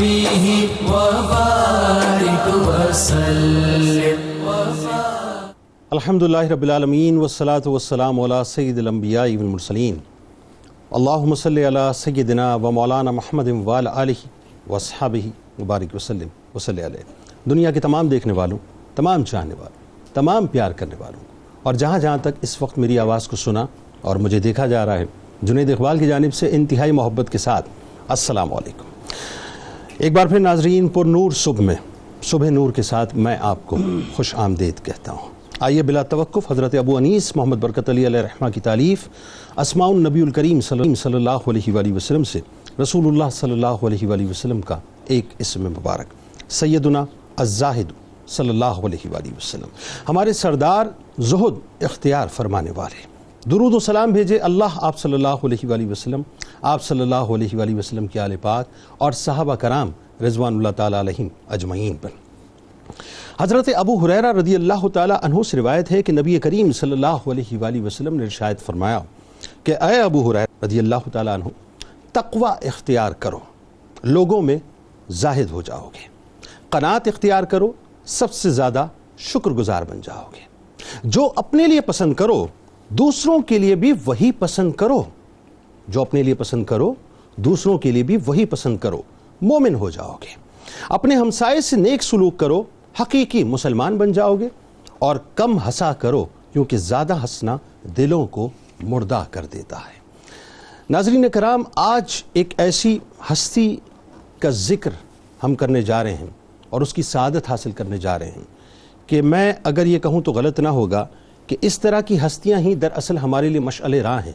فيه وبارك وسلم. الحمدللہ رب العالمین والصلاة والسلام علی سید الانبیاء والمرسلین. اللہم صلی علی سیدنا و مولانا محمد وعلی آلہ واصحابہ مبارک وسلم وصلی علیہ. دنیا کے تمام دیکھنے والوں، تمام چاہنے والوں، تمام پیار کرنے والوں، اور جہاں جہاں تک اس وقت میری آواز کو سنا اور مجھے دیکھا جا رہا ہے، جنید اقبال کی جانب سے انتہائی محبت کے ساتھ السلام علیکم. ایک بار پھر ناظرین، پر نور صبح میں، صبح نور کے ساتھ میں آپ کو خوش آمدید کہتا ہوں. آئیے بلا توقف حضرت ابو انیس محمد برکت علی علیہ رحمہ کی تالیف اسماء النبی الکریم صلی اللہ علیہ وآلہ وسلم سے رسول اللہ صلی اللہ علیہ وآلہ وسلم کا ایک اسم مبارک سیدنا الزاہد صلی اللہ علیہ وآلہ وسلم، ہمارے سردار زہد اختیار فرمانے والے. درود و سلام بھیجے اللہ آپ صلی اللہ علیہ وآلہ وسلم، آپ صلی اللہ علیہ وآلہ وسلم کے آل پاک اور صحابہ کرام رضوان اللہ تعالیٰ علیہم اجمعین پر. حضرت ابو ہریرہ رضی اللہ تعالیٰ عنہ سے روایت ہے کہ نبی کریم صلی اللہ علیہ وآلہ وسلم نے ارشاد فرمایا کہ اے ابو ہریرہ رضی اللہ تعالیٰ عنہ، تقوی اختیار کرو، لوگوں میں زاہد ہو جاؤ گے. قناعت اختیار کرو، سب سے زیادہ شکر گزار بن جاؤ گے. جو اپنے لیے پسند کرو، دوسروں کے لیے بھی وہی پسند کرو. جو اپنے لیے پسند کرو، دوسروں کے لیے بھی وہی پسند کرو، مومن ہو جاؤ گے. اپنے ہمسائے سے نیک سلوک کرو، حقیقی مسلمان بن جاؤ گے. اور کم ہنسا کرو، کیونکہ زیادہ ہنسنا دلوں کو مردہ کر دیتا ہے. ناظرین کرام، آج ایک ایسی ہستی کا ذکر ہم کرنے جا رہے ہیں اور اس کی سعادت حاصل کرنے جا رہے ہیں کہ میں اگر یہ کہوں تو غلط نہ ہوگا کہ اس طرح کی ہستیاں ہی دراصل ہمارے لیے مشعل راہ ہیں،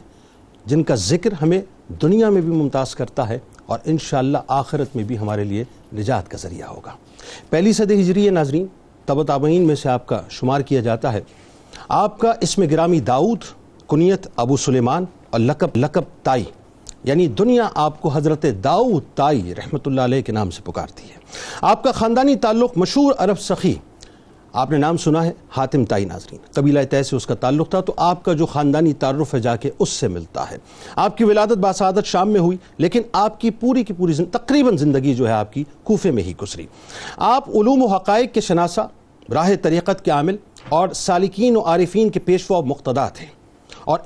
جن کا ذکر ہمیں دنیا میں بھی ممتاز کرتا ہے اور انشاءاللہ آخرت میں بھی ہمارے لیے نجات کا ذریعہ ہوگا. پہلی صدی ہجری ہے ناظرین، تبع تابعین میں سے آپ کا شمار کیا جاتا ہے. آپ کا اسم گرامی داؤد، کنیت ابو سلیمان اور لقب تائی، یعنی دنیا آپ کو حضرت داؤد تائی رحمۃ اللہ علیہ کے نام سے پکارتی ہے. آپ کا خاندانی تعلق مشہور عرب سخی، آپ نے نام سنا ہے، حاتم تائی. ناظرین، قبیلہ طے سے اس کا تعلق تھا، تو آپ کا جو خاندانی تعارف ہے جا کے اس سے ملتا ہے. آپ کی ولادت باسعادت شام میں ہوئی، لیکن آپ کی پوری تقریباً زندگی جو ہے آپ کی کوفے میں ہی گزری. آپ علوم و حقائق کے شناسہ، راہ طریقت کے عامل اور سالکین و عارفین کے پیشوا و مقتدا تھے. اور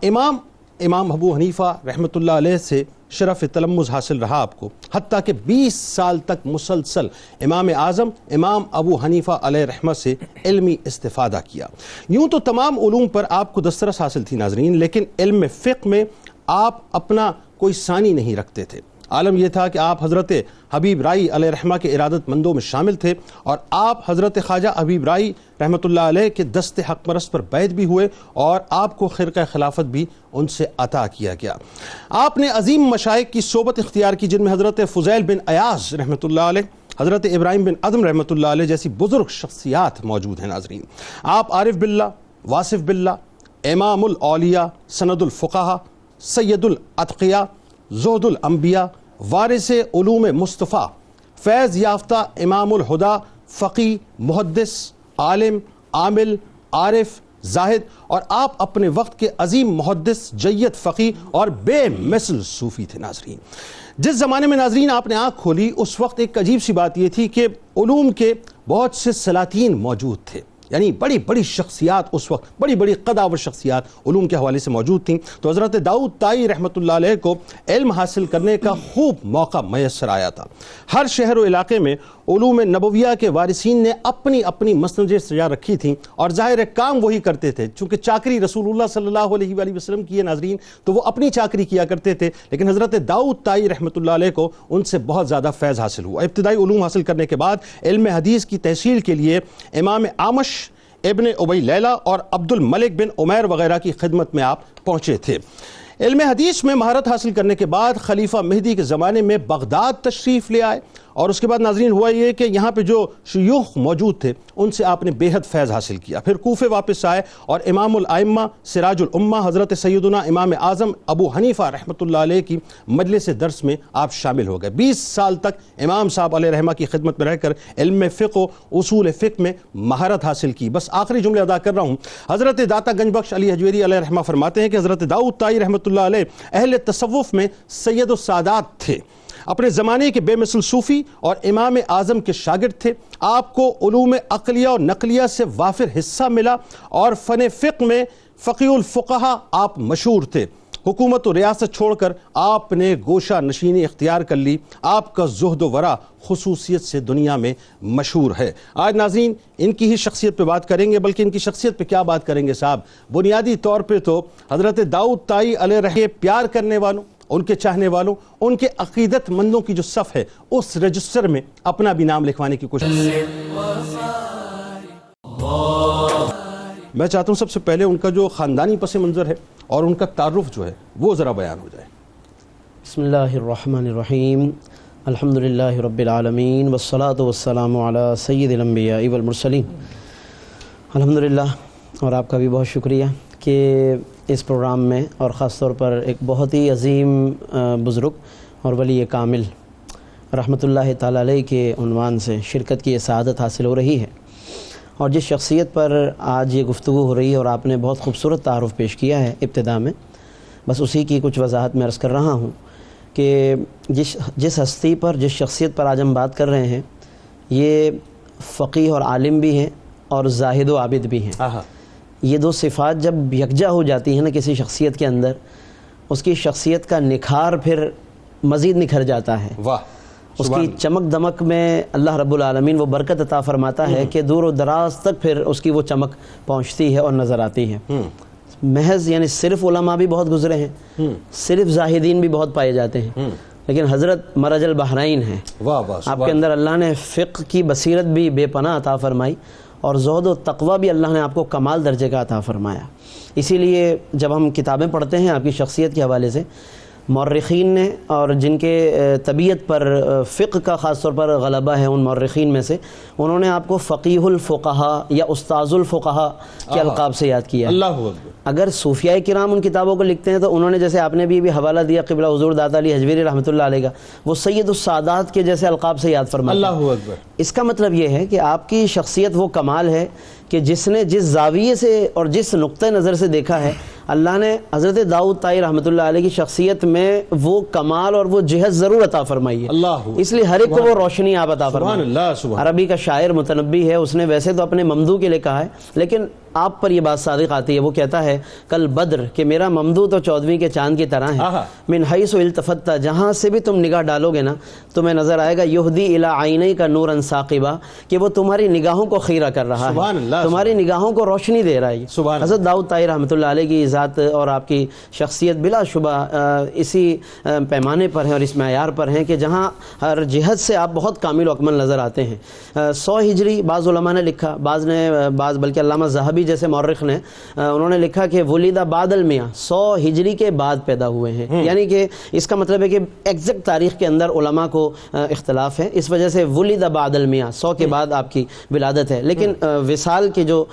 امام ابو حنیفہ رحمۃ اللہ علیہ سے شرف تلمذ حاصل رہا آپ کو، حتیٰ کہ 20 سال تک مسلسل امام اعظم امام ابو حنیفہ علیہ رحمہ سے علمی استفادہ کیا. یوں تو تمام علوم پر آپ کو دسترس حاصل تھی ناظرین، لیکن علم فقہ میں آپ اپنا کوئی ثانی نہیں رکھتے تھے. عالم یہ تھا کہ آپ حضرت حبیب رائی علیہ رحمہ کے ارادت مندوں میں شامل تھے، اور آپ حضرت خواجہ حبیب رائی رحمۃ اللہ علیہ کے دست حق پرست پر بیعت بھی ہوئے، اور آپ کو خرقہ خلافت بھی ان سے عطا کیا گیا. آپ نے عظیم مشائخ کی صحبت اختیار کی، جن میں حضرت فضیل بن ایاز رحمۃ اللہ علیہ، حضرت ابراہیم بن ادم رحمۃ اللہ علیہ جیسی بزرگ شخصیات موجود ہیں. ناظرین، آپ عارف باللہ، واصف باللہ، امام الاولیاء، سند الفقہاء، سید الاتقیاء، زہد الانبیاء، وارث علوم مصطفیٰ، فیض یافتہ امام الہدا، فقی، محدث، عالم، عامل، عارف، زاہد، اور آپ اپنے وقت کے عظیم محدث، جید فقی اور بے مثل صوفی تھے. ناظرین، جس زمانے میں ناظرین آپ نے آنکھ کھولی، اس وقت ایک عجیب سی بات یہ تھی کہ علوم کے بہت سے سلاطین موجود تھے، یعنی بڑی بڑی شخصیات اس وقت، بڑی بڑی قداور شخصیات علوم کے حوالے سے موجود تھیں. تو حضرت داؤد تائی رحمۃ اللہ علیہ کو علم حاصل کرنے کا خوب موقع میسر آیا تھا. ہر شہر و علاقے میں علوم نبویہ کے وارثین نے اپنی اپنی مسندیں سجا رکھی تھیں، اور ظاہر کام وہی کرتے تھے. چونکہ چاکری رسول اللہ صلی اللہ علیہ وآلہ وسلم کی ہے ناظرین، تو وہ اپنی چاکری کیا کرتے تھے. لیکن حضرت داؤد تائی رحمۃ اللہ علیہ کو ان سے بہت زیادہ فیض حاصل ہوا. ابتدائی علوم حاصل کرنے کے بعد علم حدیث کی تحصیل کے لیے امام اعمش، ابن ابی لیلہ اور عبد الملک بن عمیر وغیرہ کی خدمت میں آپ پہنچے تھے. علم حدیث میں مہارت حاصل کرنے کے بعد خلیفہ مہدی کے زمانے میں بغداد تشریف لے آئے، اور اس کے بعد ناظرین ہوا یہ کہ یہاں پہ جو شیوخ موجود تھے ان سے آپ نے بے حد فیض حاصل کیا. پھر کوفے واپس آئے اور امام الائمہ سراج الامہ حضرت سیدنا امام اعظم ابو حنیفہ رحمۃ اللہ علیہ کی مجلس درس میں آپ شامل ہو گئے. 20 سال تک امام صاحب علیہ رحمہ کی خدمت میں رہ کر علم فقہ و اصول فقہ میں مہارت حاصل کی. بس آخری جملے ادا کر رہا ہوں. حضرت داتا گنج بخش علی حجویری علیہ رحمہ فرماتے ہیں کہ حضرت داؤد تائی رحمۃ اللہ علیہ اہل تصوف میں سید السادات تھے. اپنے زمانے کے بے مثل صوفی اور امام اعظم کے شاگرد تھے. آپ کو علوم عقلیہ اور نقلیہ سے وافر حصہ ملا اور فن فقہ میں فقیہ الفقہا آپ مشہور تھے. حکومت و ریاست چھوڑ کر آپ نے گوشہ نشینی اختیار کر لی. آپ کا زہد و ورع خصوصیت سے دنیا میں مشہور ہے. آج ناظرین ان کی ہی شخصیت پہ بات کریں گے، بلکہ ان کی شخصیت پہ کیا بات کریں گے صاحب، بنیادی طور پہ تو حضرت داؤد طائی علیہ رحمہ پیار کرنے والوں، ان کے چاہنے والوں، ان کے عقیدت مندوں کی جو صف ہے اس رجسٹر میں اپنا بھی نام لکھوانے کی کوشش. میں چاہتا ہوں سب سے پہلے ان کا جو خاندانی پس منظر ہے اور ان کا تعارف جو ہے وہ ذرا بیان ہو جائے. بسم اللہ الرحمن الرحیم، الحمدللہ رب العالمین والصلاة والسلام علی سید الانبیاء والمرسلین. الحمدللہ، اور آپ کا بھی بہت شکریہ کہ اس پروگرام میں اور خاص طور پر ایک بہت ہی عظیم بزرگ اور ولی کامل رحمۃ اللہ تعالی علیہ کے عنوان سے شرکت کی یہ سعادت حاصل ہو رہی ہے. اور جس شخصیت پر آج یہ گفتگو ہو رہی ہے اور آپ نے بہت خوبصورت تعارف پیش کیا ہے ابتدا میں، بس اسی کی کچھ وضاحت میں عرض کر رہا ہوں کہ جس ہستی پر، جس شخصیت پر آج ہم بات کر رہے ہیں، یہ فقیہ اور عالم بھی ہیں اور زاہد و عابد بھی ہیں. یہ دو صفات جب یکجا ہو جاتی ہیں نا کسی شخصیت کے اندر، اس کی شخصیت کا نکھار پھر مزید نکھر جاتا ہے. واہ، اس کی چمک دمک میں اللہ رب العالمین وہ برکت عطا فرماتا ہے کہ دور و دراز تک پھر اس کی وہ چمک پہنچتی ہے اور نظر آتی ہے. محض یعنی صرف علماء بھی بہت گزرے ہیں، صرف زاہدین بھی بہت پائے جاتے ہیں، لیکن حضرت مرج البحرین ہیں. آپ کے اندر اللہ نے فقہ کی بصیرت بھی بے پناہ عطا فرمائی اور زہد و تقوی بھی اللہ نے آپ کو کمال درجے کا عطا فرمایا. اسی لیے جب ہم کتابیں پڑھتے ہیں آپ کی شخصیت کے حوالے سے، مورخین نے اور جن کے طبیعت پر فقہ کا خاص طور پر غلبہ ہے، ان مورخین میں سے انہوں نے آپ کو فقیہ الفقہا یا استاذ الفقہا کے القاب سے یاد کیا ہے. اللہ اکبر. اگر صوفیاء کرام ان کتابوں کو لکھتے ہیں تو انہوں نے جیسے آپ نے بھی حوالہ دیا قبلہ حضور داتا علی حجویری رحمۃ اللہ علیہ کا، وہ سید السادات کے جیسے القاب سے یاد فرماتے ہیں. اللہ اکبر. اس کا مطلب یہ ہے کہ آپ کی شخصیت وہ کمال ہے کہ جس نے جس زاویے سے اور جس نقطۂ نظر سے دیکھا ہے، اللہ نے حضرت داؤد طائی رحمۃ اللہ علیہ کی شخصیت میں وہ کمال اور وہ جہت ضرور عطا فرمائی ہے. اس لیے ہر ایک کو وہ روشنی آپ عطا فرمائی. عربی کا شاعر متنبی ہے، اس نے ویسے تو اپنے ممدوح کے لیے کہا ہے، لیکن آپ پر یہ بات صادق آتی ہے. وہ کہتا ہے کل بدر کہ میرا ممدوح تو 14ویں کے چاند کی طرح ہے. من حیث التفت، جہاں سے بھی تم نگاہ ڈالو گے نا تمہیں نظر آئے گا یہدی الی عینی کا نورا ثاقبا، کہ وہ تمہاری نگاہوں کو خیرہ کر رہا ہے، تمہاری نگاہوں کو روشنی دے رہا ہے. حضرت داؤد طائی رحمۃ اللہ علیہ کی ذات اور آپ کی شخصیت بلا شبہ اسی پیمانے پر ہیں اور اس معیار پر ہیں کہ جہاں ہر جہت سے آپ بہت کامل و اکمل نظر آتے ہیں. 100 ہجری بعض علماء نے لکھا، بعض بلکہ علامہ ذہبی جیسے مورخ نے انہوں نے لکھا کہ ولیدہ بعد المئہ، 100 ہجری کے بعد پیدا ہوئے ہیں. یعنی کہ اس کا مطلب ہے کہ ایگزیکٹ تاریخ کے اندر علماء کو اختلاف ہے، اس وجہ سے ولیدہ بعد المئہ، 100 کے بعد آپ کی ولادت ہے. لیکن وصال کے جو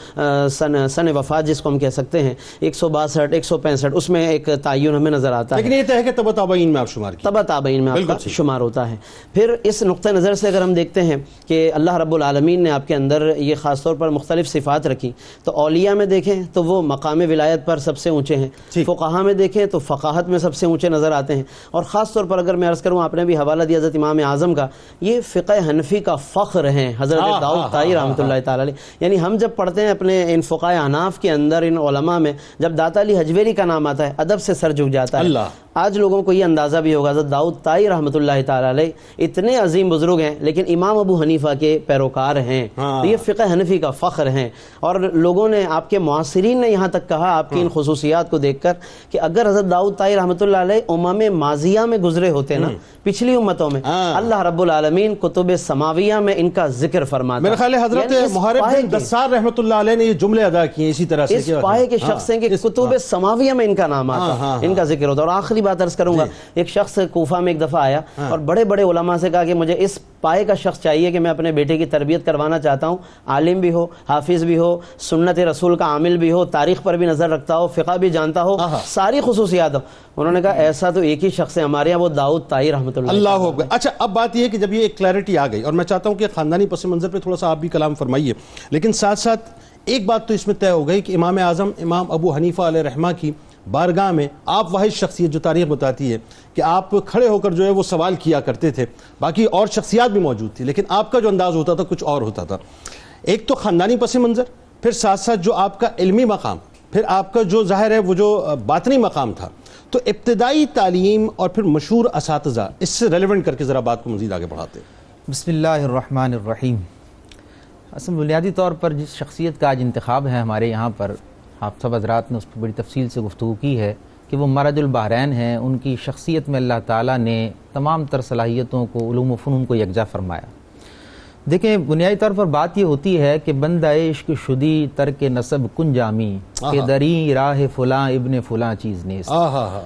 سن وفات جس کو ہم کہہ سکتے ہیں 162 165، اس میں ایک تعین ہمیں نظر آتا ہے. لیکن یہ ہے کہ تبع تابعین میں آپ شمار کیا، تبع تابعین میں آپ کا شمار ہوتا ہے. پھر اس نقطہ نظر سے اگر ہم دیکھتے ہیں کہ اللہ رب العالمین نے آپ کے اندر یہ خاص طور پر مختلف صفات رکھی، تو اولیاء میں دیکھیں تو وہ مقام ولایت پر سب سے اونچے ہیں، فقہا میں دیکھیں تو فقاہت میں سب سے اونچے نظر آتے ہیں. اور خاص طور پر اگر میں عرض کروں، آپ نے بھی حوالہ دیا حضرت امام اعظم کا، یہ فقہ حنفی کا فخر ہیں حضرت داؤد طائی رحمۃ اللہ تعالی علیہ. یعنی ہم جب پڑھتے ہیں اپنے ان فقہ احناف کے اندر، ان علماء میں جب داتا علی حجویری کا نام آتا ہے ادب سے سر جھک جاتا ہے. آج لوگوں کو یہ اندازہ بھی ہوگا حضرت داؤد طائی رحمۃ اللہ تعالی علیہ اتنے عظیم بزرگ ہیں لیکن امام ابو حنیفہ کے پیروکار ہیں. تو یہ فقہ حنفی کا فخر ہیں. اور لوگوں نے، آپ کے معاصرین نے یہاں تک کہا آپ کی ان خصوصیات کو دیکھ کر کہ اگر حضرت داؤد طائی رحمۃ اللہ علیہ امم ماضیہ میں گزرے ہوتے نا، پچھلی امتوں میں، اللہ رب العالمین کتب سماویہ میں ان کا ذکر فرماتا. میرے خیال ہے حضرت محارب بن دسار رحمۃ اللہ علیہ نے یہ جملے ادا کیے اسی طرح سے، اس پائے کے شخص ہیں کہ کتب سماویہ میں ان کا نام آتا، ان کا ذکر ہوتا. اور آخری بات عرض کروں گا، ایک شخص کوفہ میں ایک دفعہ آیا اور بڑے بڑے علماء سے کہا کہ مجھے اس پائے کا شخص چاہیے کہ میں اپنے بیٹے کی تربیت کروانا چاہتا ہوں، عالم بھی ہو، حافظ بھی ہو، سنت رسول کا عامل بھی ہو، تاریخ پر بھی نظر رکھتا ہو، فقہ بھی جانتا ہو، ساری خصوصیات ہو. انہوں نے کہا ایسا تو ایک ہی شخص ہے ہمارے یہاں، وہ داؤد طائی رحمۃ اللہ اکبر. اچھا، اب بات یہ ہے کہ جب یہ ایک کلیئرٹی آ گئی، اور میں چاہتا ہوں کہ خاندانی پس منظر پہ تھوڑا سا آپ بھی کلام فرمائیے، لیکن ساتھ ساتھ ایک بات تو اس میں طے ہو گئی کہ امام اعظم امام ابو حنیفہ علیہ رحمہ کی بارگاہ میں آپ واحد شخصیت جو تاریخ بتاتی ہے کہ آپ کھڑے ہو کر جو ہے وہ سوال کیا کرتے تھے. باقی اور شخصیات بھی موجود تھی لیکن آپ کا جو انداز ہوتا تھا کچھ اور ہوتا تھا. ایک تو خاندانی پس منظر، پھر ساتھ ساتھ جو آپ کا علمی مقام، پھر آپ کا جو ظاہر ہے وہ جو باطنی مقام تھا. تو ابتدائی تعلیم اور پھر مشہور اساتذہ، اس سے ریلیونٹ کر کے ذرا بات کو مزید آگے بڑھاتے ہیں. بسم اللہ الرحمن الرحیم. اصل بنیادی طور پر جس شخصیت کا آج انتخاب ہے ہمارے یہاں پر، آپ سب حضرات نے اس پر بڑی تفصیل سے گفتگو کی ہے کہ وہ مرج البحرین ہیں. ان کی شخصیت میں اللہ تعالیٰ نے تمام تر صلاحیتوں کو، علوم و فنون کو یکجا فرمایا. دیکھیں بنیادی طور پر بات یہ ہوتی ہے کہ بندہ عشق شدی ترک نسب کن جامی کہ دری راہ فلاں ابن فلاں چیز نیست.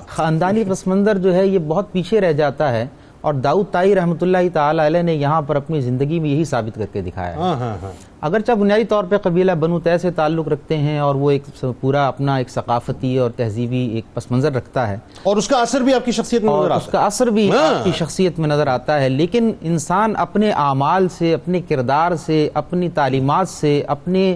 خاندانی پس منظر جو ہے یہ بہت پیچھے رہ جاتا ہے، اور داؤد طائی رحمۃ اللہ تعالیٰ علیہ نے یہاں پر اپنی زندگی میں یہی ثابت کر کے دکھایا ہے. اگرچہ بنیادی طور پہ قبیلہ بنو طے سے تعلق رکھتے ہیں اور وہ ایک پورا اپنا ایک ثقافتی اور تہذیبی ایک پس منظر رکھتا ہے، اور اس کا اثر بھی آپ کی شخصیت میں نظر آتا ہے. اس کا اثر بھی آپ کی شخصیت میں نظر آتا ہے. لیکن انسان اپنے اعمال سے، اپنے کردار سے، اپنی تعلیمات سے، اپنے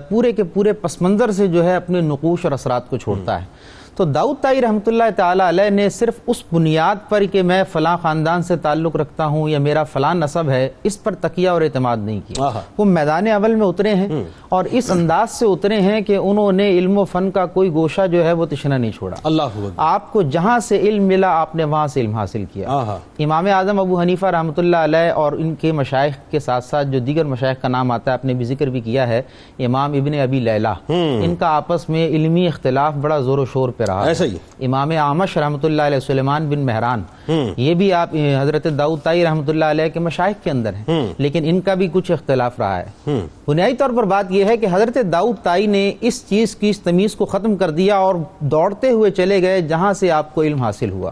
پورے کے پورے پس منظر سے جو ہے اپنے نقوش اور اثرات کو چھوڑتا ہے. تو داؤد طائی رحمۃ اللہ تعالیٰ علیہ نے صرف اس بنیاد پر کہ میں فلاں خاندان سے تعلق رکھتا ہوں یا میرا فلاں نسب ہے، اس پر تکیہ اور اعتماد نہیں کیا. وہ میدان اول میں اترے ہیں اور اس انداز سے اترے ہیں کہ انہوں نے علم و فن کا کوئی گوشہ جو ہے وہ تشنہ نہیں چھوڑا. اللہ آپ کو جہاں سے علم ملا آپ نے وہاں سے علم حاصل کیا. امام اعظم ابو حنیفہ رحمۃ اللہ علیہ اور ان کے مشائخ کے ساتھ ساتھ جو دیگر مشائخ کا نام آتا ہے، آپ نے بھی ذکر بھی کیا ہے، امام ابن ابی لیلہ، ان کا آپس میں علمی اختلاف بڑا زور و شور پہ رہا. ایسا ہی امام اعمش رحمۃ اللہ علیہ، سلیمان بن مہران، یہ بھی آپ حضرت داؤد طائی رحمۃ اللہ علیہ کے مشائخ کے اندر ہیں، لیکن ان کا بھی کچھ اختلاف رہا ہے. بنیادی طور پر بات یہ ہے کہ حضرت داؤد طائی نے اس چیز کی، اس تمیز کو ختم کر دیا اور دوڑتے ہوئے چلے گئے جہاں سے آپ کو علم حاصل ہوا.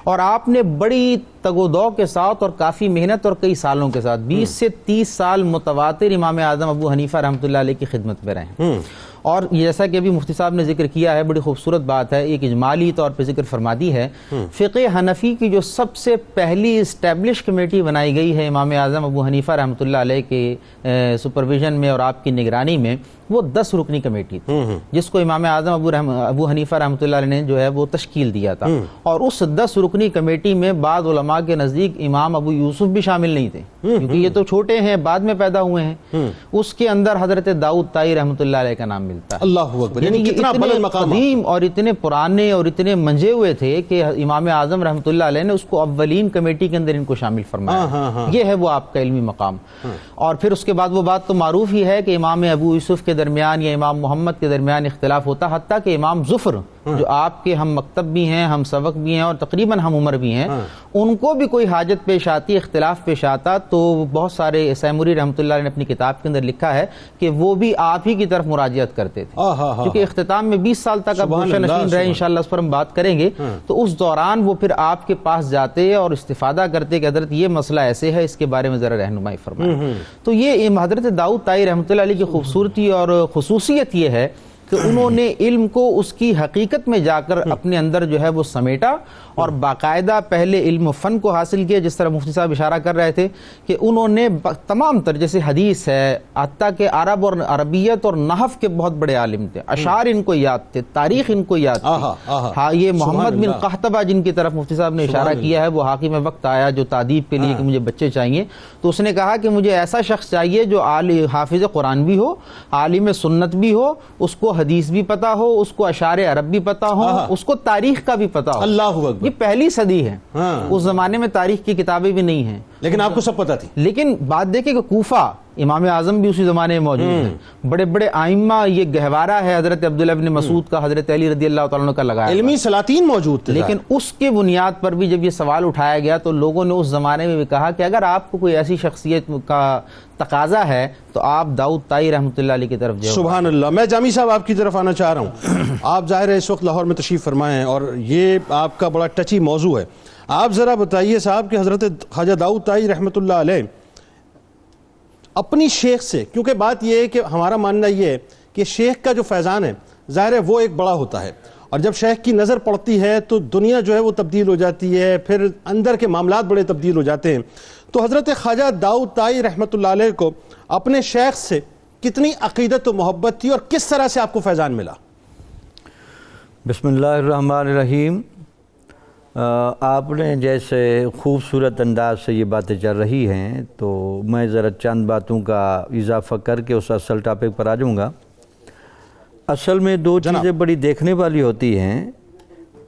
اور آپ نے بڑی تگ و دو کے ساتھ اور کافی محنت اور کئی سالوں کے ساتھ 20 سے 30 سال متواتر امام اعظم ابو حنیفہ رحمۃ اللہ علیہ کی خدمت میں رہے. اور جیسا کہ ابھی مفتی صاحب نے ذکر کیا ہے، بڑی خوبصورت بات ہے، ایک اجمالی طور پہ ذکر فرما دی ہے. فقہ حنفی کی جو سب سے پہلی اسٹیبلش کمیٹی بنائی گئی ہے امام اعظم ابو حنیفہ رحمۃ اللہ علیہ کے سپرویژن میں اور آپ کی نگرانی میں، وہ 10 رکنی کمیٹی تھی جس کو امام اعظم ابو حنیفہ رحمۃ اللہ علیہ نے جو ہے وہ تشکیل دیا تھا. اور اس 10 رکنی کمیٹی میں بعض علماء کے نزدیک امام ابو یوسف بھی شامل نہیں تھے، کیونکہ یہ تو چھوٹے ہیں، بعد میں پیدا ہوئے ہیں. اس کے اندر حضرت داؤد طائی رحمۃ اللہ علیہ کا نام ملتا ہے. اللہ اکبر. یعنی کتنا بلند مقام، قدیم اور اتنے پرانے اور اتنے منجے ہوئے تھے کہ امام اعظم رحمۃ اللہ علیہ نے اس کو اولین کمیٹی کے اندر ان کو شامل فرمایا. یہ ہے وہ آپ کا علمی مقام. اور پھر اس کے بعد وہ بات تو معروف ہی ہے کہ امام ابو یوسف کے درمیان یا امام محمد کے درمیان اختلاف ہوتا، حتیٰ کہ امام ظفر جو آپ کے ہم مکتب بھی ہیں، ہم سبق بھی ہیں اور تقریباً ہم عمر بھی ہیں، ان کو بھی کوئی حاجت پیش آتی، اختلاف پیش آتا، تو بہت سارے سیموری رحمۃ اللہ نے اپنی کتاب کے اندر لکھا ہے کہ وہ بھی آپ ہی کی طرف مراجعت کرتے تھے. کیونکہ اختتام میں 20 سال تک اب گوشہ نشین رہے، انشاءاللہ اس پر ہم بات کریں گے. تو اس دوران وہ پھر آپ کے پاس جاتے اور استفادہ کرتے کہ حضرت یہ مسئلہ ایسے ہے، اس کے بارے میں ذرا رہنمائی فرمائیں. تو یہ حضرت داؤد طائی رحمۃ اللہ علیہ کی خوبصورتی اور خصوصیت یہ ہے کہ انہوں نے علم کو اس کی حقیقت میں جا کر اپنے اندر جو ہے وہ سمیٹا اور باقاعدہ پہلے علم و فن کو حاصل کیا. جس طرح مفتی صاحب اشارہ کر رہے تھے کہ انہوں نے تمام تر، جیسے حدیث ہے، حتیٰ کہ عرب اور عربیت اور نحو کے بہت بڑے عالم تھے، اشعار ان کو یاد تھے، تاریخ ان کو یاد تھی. ہاں، یہ محمد بن قحطبہ جن کی طرف مفتی صاحب نے اشارہ کیا ہے، وہ حاکم وقت آیا جو تعدیب کے لیے کہ مجھے بچے چاہیے، تو اس نے کہا کہ مجھے ایسا شخص چاہیے جو حافظ قرآن بھی ہو، عالم سنت بھی ہو، اس کو حدیث بھی پتا ہو، اس کو اشعار عرب بھی پتا ہو، اس کو تاریخ کا بھی پتا ہو. اللہ اکبر. یہ پہلی صدی ہے، اس زمانے میں تاریخ کی کتابیں بھی نہیں ہیں، لیکن آپ کو سب پتا تھی. لیکن بات دیکھیں کہ کوفہ، امام اعظم بھی اسی زمانے میں موجود ہیں، بڑے بڑے ائمہ، یہ گہوارہ ہے حضرت عبداللہ ابن مسعود کا، حضرت علی رضی اللہ تعالیٰ عنہ کا لگایا، علمی سلاطین موجود تھے. لیکن اس کے بنیاد پر بھی جب یہ سوال اٹھایا گیا تو لوگوں نے اس زمانے میں بھی کہا کہ اگر آپ کو کوئی ایسی شخصیت کا تقاضا ہے تو آپ داؤد طائی رحمۃ اللہ علیہ کی طرف جاؤ. سبحان اللہ. میں جامی صاحب آپ کی طرف آنا چاہ رہا ہوں. آپ ظاہر ہے اس وقت لاہور میں تشریف فرمائے ہیں اور یہ آپ کا بڑا ٹچی موضوع ہے. آپ ذرا بتائیے صاحب کہ حضرت خواجہ داؤد طائی رحمۃ اللہ علیہ اپنی شیخ سے، کیونکہ بات یہ ہے کہ ہمارا ماننا یہ ہے کہ شیخ کا جو فیضان ہے ظاہر ہے وہ ایک بڑا ہوتا ہے، اور جب شیخ کی نظر پڑتی ہے تو دنیا جو ہے وہ تبدیل ہو جاتی ہے، پھر اندر کے معاملات بڑے تبدیل ہو جاتے ہیں. تو حضرت خواجہ داؤد طائی رحمۃ اللہ علیہ کو اپنے شیخ سے کتنی عقیدت و محبت تھی اور کس طرح سے آپ کو فیضان ملا؟ بسم اللہ الرحمن الرحیم۔ آپ نے جیسے خوبصورت انداز سے یہ باتیں چل رہی ہیں تو میں ذرا چند باتوں کا اضافہ کر کے اس اصل ٹاپک پر آ جاؤں گا۔ اصل میں دو چیزیں بڑی دیکھنے والی ہوتی ہیں۔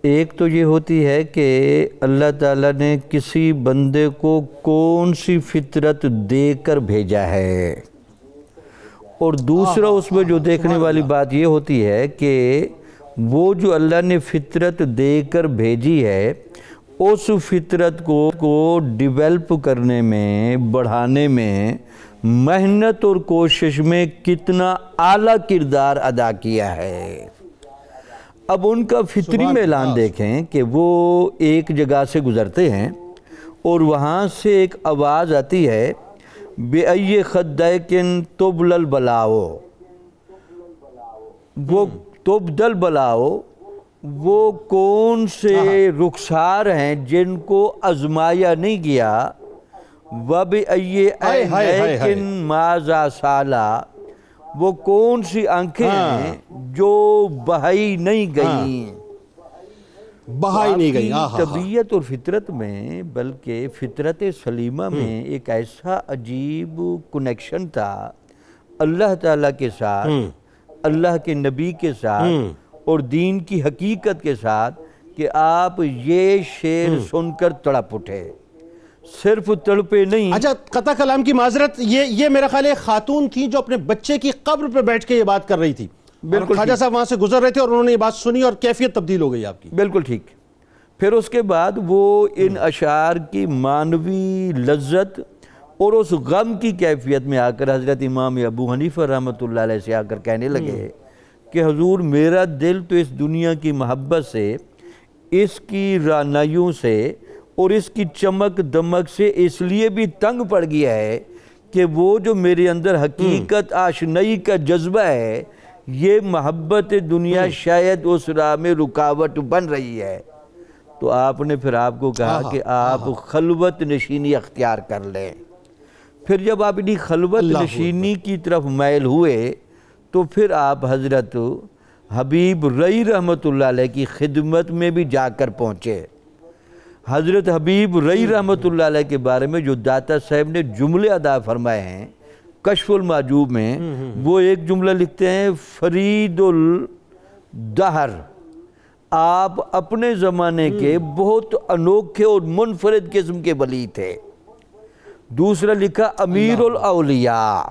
ایک تو یہ ہوتی ہے کہ اللہ تعالیٰ نے کسی بندے کو کون سی فطرت دے کر بھیجا ہے، اور دوسرا اس میں جو دیکھنے والی بات یہ ہوتی ہے کہ وہ جو اللہ نے فطرت دے کر بھیجی ہے اس فطرت کو ڈیولپ کرنے میں، بڑھانے میں محنت اور کوشش میں کتنا اعلیٰ کردار ادا کیا ہے۔ اب ان کا فطری میلان دیکھیں کہ وہ ایک جگہ سے گزرتے ہیں اور وہاں سے ایک آواز آتی ہے بِأَيِّ خَدَّيْكٍ تُبْلَ الْبَلَاءُ، وہ تبدل بلاؤ، وہ کون سے رخسار ہیں جن کو آزمایا نہیں گیا، وَبِأَيِّ عَيْنَيْكٍ مَاذَا سَالَا، وہ کون سی آنکھیں ہیں جو بہائی نہیں گئیں، بہائی نہیں گئی۔ طبیعت اور فطرت میں، بلکہ فطرت سلیمہ میں ایک ایسا عجیب کنیکشن تھا اللہ تعالیٰ کے ساتھ، اللہ کے نبی کے ساتھ اور دین کی حقیقت کے ساتھ کہ آپ یہ شعر سن کر تڑپ اٹھے، صرف تڑپے نہیں۔ اچھا، قطع کلام کی معذرت، یہ میرا خیال ہے خاتون تھی جو اپنے بچے کی قبر پہ بیٹھ کے یہ بات کر رہی تھی، بالکل خواجہ صاحب وہاں سے گزر رہے تھے اور انہوں نے یہ بات سنی اور کیفیت تبدیل ہو گئی آپ کی۔ بالکل ٹھیک۔ پھر اس کے بعد وہ ان اشعار کی معنوی لذت اور اس غم کی کیفیت میں آ کر حضرت امام ابو حنیفہ رحمۃ اللہ علیہ سے آ کر کہنے لگے کہ حضور میرا دل تو اس دنیا کی محبت سے، اس کی رعنائیوں سے اور اس کی چمک دمک سے اس لیے بھی تنگ پڑ گیا ہے کہ وہ جو میرے اندر حقیقت آشنائی کا جذبہ ہے، یہ محبت دنیا شاید اس راہ میں رکاوٹ بن رہی ہے۔ تو آپ نے پھر آپ کو کہا کہ آپ خلوت نشینی اختیار کر لیں۔ پھر جب آپ انہی خلوت نشینی کی طرف میل ہوئے تو پھر آپ حضرت حبیب رئی رحمۃ اللہ علیہ کی خدمت میں بھی جا کر پہنچے۔ حضرت حبیب رئی رحمۃ اللہ علیہ کے بارے میں جو داتا صاحب نے جملے ادا فرمائے ہیں کشف المعجوب میں، وہ ایک جملہ لکھتے ہیں فرید الدہر، آپ اپنے زمانے کے بہت انوکھے اور منفرد قسم کے ولی تھے۔ دوسرا لکھا امیر الاولیاء،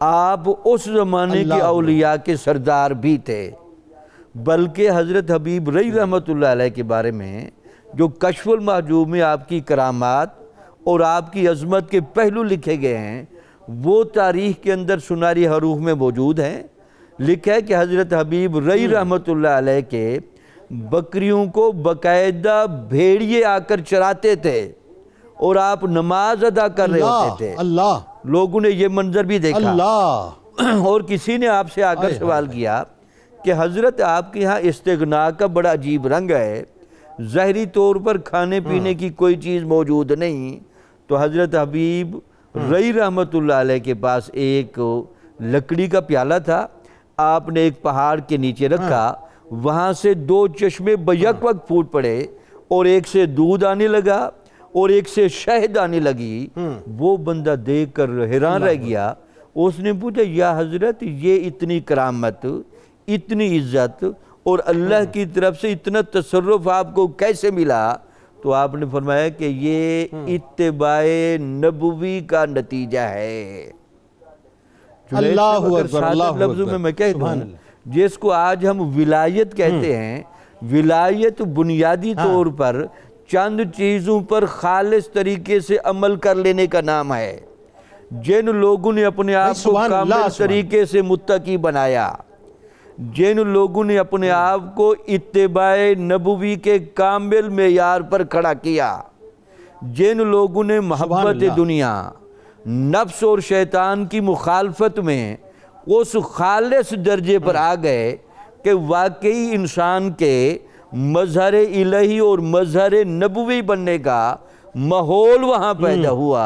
آپ اس زمانے کے اولیاء کے سردار بھی تھے۔ بلکہ حضرت حبیب رئی رحمۃ اللہ علیہ کے بارے میں جو کشف المحجوب میں آپ کی کرامات اور آپ کی عظمت کے پہلو لکھے گئے ہیں، وہ تاریخ کے اندر سنہری حروف میں موجود ہیں۔ لکھا ہے کہ حضرت حبیب رئی رحمۃ اللہ علیہ کے بکریوں کو باقاعدہ بھیڑیے آ کر چراتے تھے اور آپ نماز ادا کر رہے ہوتے تھے۔ اللہ، لوگوں نے یہ منظر بھی دیکھا۔ اللہ، اور کسی نے آپ سے آ کر سوال کیا کہ حضرت آپ کے ہاں استغنا کا بڑا عجیب رنگ ہے، ظاہری طور پر کھانے پینے کی کوئی چیز موجود نہیں۔ تو حضرت حبیب رئی رحمۃ اللہ علیہ کے پاس ایک لکڑی کا پیالہ تھا، آپ نے ایک پہاڑ کے نیچے رکھا، وہاں سے دو چشمے بیک وقت پھوٹ پڑے اور ایک سے دودھ آنے لگا اور ایک سے شہد آنے لگی۔ وہ بندہ دیکھ کر حیران رہ گیا۔ اس نے پوچھا یا حضرت یہ اتنی کرامت، اتنی عزت اور اللہ کی طرف سے اتنا تصرف آپ کو کیسے ملا؟ تو آپ نے فرمایا کہ یہ اتباع نبوی کا نتیجہ ہے۔ اللہ اگر اکبر، سادہ اللہ لفظوں میں اکبر، میں کہہ دوں، جس کو آج ہم ولایت کہتے ہیں، ولایت بنیادی طور پر چند چیزوں پر خالص طریقے سے عمل کر لینے کا نام ہے۔ جن لوگوں نے اپنے آپ کو کامل طریقے سے متقی بنایا، جن لوگوں نے اپنے آپ کو اتباع نبوی کے کامل معیار پر کھڑا کیا، جن لوگوں نے محبت دنیا، نفس اور شیطان کی مخالفت میں اس خالص درجے پر آ گئے کہ واقعی انسان کے مظہر الہی اور مظہر نبوی بننے کا ماحول وہاں پیدا ہوا،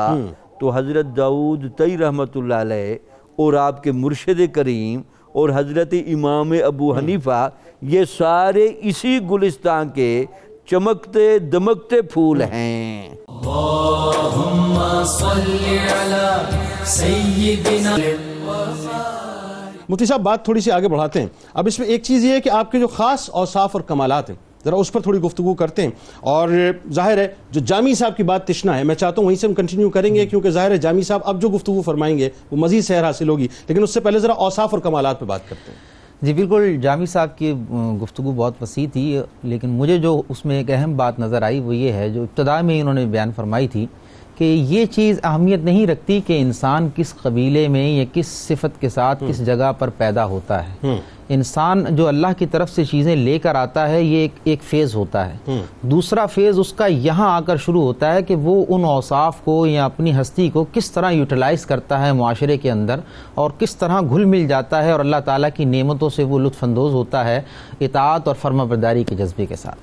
تو حضرت داؤد طئی رحمۃ اللہ علیہ اور آپ کے مرشد کریم اور حضرت امام ابو حنیفہ، یہ سارے اسی گلستان کے چمکتے دمکتے پھول ہیں۔ اللہم صلی علی سیدنا۔ مفتی صاحب بات تھوڑی سی آگے بڑھاتے ہیں، اب اس میں ایک چیز یہ ہے کہ آپ کے جو خاص اوصاف اور کمالات ہیں ذرا اس پر تھوڑی گفتگو کرتے ہیں، اور ظاہر ہے جو جامی صاحب کی بات تشنا ہے، میں چاہتا ہوں وہیں سے ہم کنٹینیو کریں گے، کیونکہ ظاہر ہے جامی صاحب اب جو گفتگو فرمائیں گے وہ مزید سیر حاصل ہوگی، لیکن اس سے پہلے ذرا اوصاف اور کمالات پہ بات کرتے ہیں۔ جی بالکل، جامی صاحب کی گفتگو بہت وسیع تھی، لیکن مجھے جو اس میں ایک اہم بات نظر آئی وہ یہ ہے جو ابتدا میں انہوں نے بیان فرمائی تھی کہ یہ چیز اہمیت نہیں رکھتی کہ انسان کس قبیلے میں یا کس صفت کے ساتھ کس جگہ پر پیدا ہوتا ہے، انسان جو اللہ کی طرف سے چیزیں لے کر آتا ہے یہ ایک فیز ہوتا ہے، دوسرا فیز اس کا یہاں آ کر شروع ہوتا ہے کہ وہ ان اوصاف کو یا اپنی ہستی کو کس طرح یوٹیلائز کرتا ہے معاشرے کے اندر، اور کس طرح گھل مل جاتا ہے اور اللہ تعالیٰ کی نعمتوں سے وہ لطف اندوز ہوتا ہے اطاعت اور فرما برداری کے جذبے کے ساتھ۔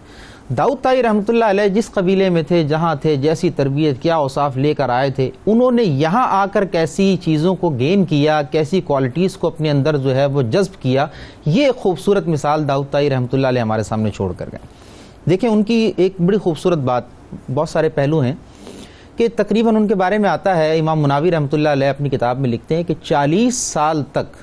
داؤد طائی رحمۃ اللہ علیہ جس قبیلے میں تھے، جہاں تھے، جیسی تربیت، کیا اوصاف لے کر آئے تھے، انہوں نے یہاں آ کر کیسی چیزوں کو گین کیا، کیسی کوالٹیز کو اپنے اندر جو ہے وہ جذب کیا، یہ خوبصورت مثال داؤد طائی رحمۃ اللہ علیہ ہمارے سامنے چھوڑ کر گئے۔ دیکھیں ان کی ایک بڑی خوبصورت بات، بہت سارے پہلو ہیں کہ تقریباً ان کے بارے میں آتا ہے، امام مناوی رحمۃ اللہ علیہ اپنی کتاب میں لکھتے ہیں کہ 40 سال تک